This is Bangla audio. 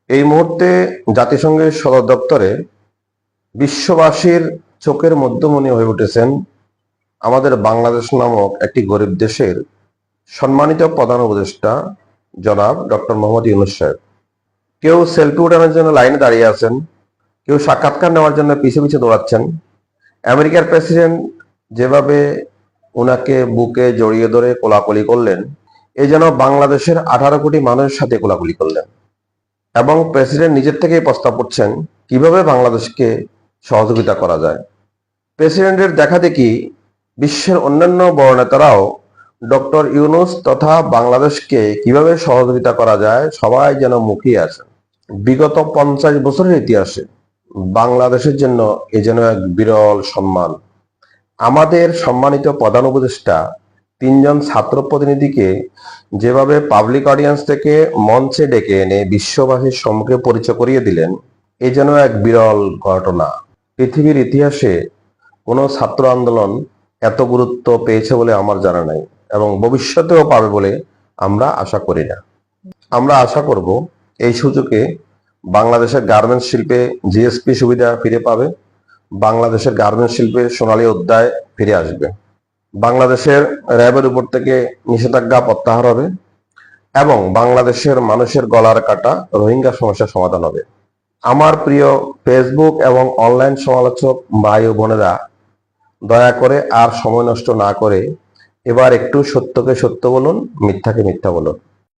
এই মুহূর্তে জাতিসংঘের সদর দপ্তরে বিশ্ববাসীর চোখের মধ্যমণি হয়ে উঠেছেন আমাদের বাংলাদেশ নামক একটি গরিব দেশের সম্মানিত প্রধান উপদেষ্টা জনাব ডক্টর মোহাম্মদ ইউনূস সাহেব। কেউ সেলফি উঠানোর জন্য লাইনে দাঁড়িয়ে আছেন, কেউ সাক্ষাৎকার নেওয়ার জন্য পিছে পিছে দৌড়াচ্ছেন। আমেরিকার প্রেসিডেন্ট যেভাবে উনাকে বুকে জড়িয়ে ধরে কোলাকুলি করলেন, এ যেন বাংলাদেশের 18 কোটি মানুষের সাথে কোলাকুলি করলেন। এবং প্রেসিডেন্ট নিজের থেকেই প্রস্তাব করছেন কিভাবে বাংলাদেশকে সহযোগিতা করা যায়। প্রেসিডেন্টের দেখা দেখি বিশ্বের অন্যান্য বড় নেতারাও ডক্টর ইউনূস তথা বাংলাদেশকে কিভাবে সহযোগিতা করা যায় সবাই যেন মুখিয়ে আছেন। বিগত 50 বছরের ইতিহাসে বাংলাদেশের জন্য এ যেন এক বিরল সম্মান। আমাদের সম্মানিত প্রধান উপদেষ্টা 3 জন ছাত্র প্রতিনিধিকে যেভাবে পাবলিক অডিয়েন্স থেকে মঞ্চে ডেকে এনে বিশ্ববাসীর সম্মুখে পরিচয় করিয়ে দিলেন, এ যেন এক বিরল ঘটনা। পৃথিবীর ইতিহাসে কোনো ছাত্র আন্দোলন এত গুরুত্ব পেয়েছে বলে আমার জানা নাই এবং ভবিষ্যতেও পাবে বলে আমরা আশা করি না। আমরা আশা করব এই সুযোগে বাংলাদেশের গার্মেন্টস শিল্পে জিএসপি সুবিধা ফিরে পাবে, বাংলাদেশের গার্মেন্টস শিল্পের সোনালী অধ্যায় ফিরে আসবে, বাংলাদেশের র্যাবের উপর থেকে নিষেধাজ্ঞা প্রত্যাহার হবে এবং বাংলাদেশের মানুষের গলার কাটা রোহিঙ্গা সমস্যার সমাধান হবে। আমার প্রিয় ফেসবুক এবং অনলাইন সমালোচক ভাই ও বোনেরা, দয়া করে আর সময় নষ্ট না করে এবার একটু সত্যকে সত্য বলুন, মিথ্যাকে মিথ্যা বলুন।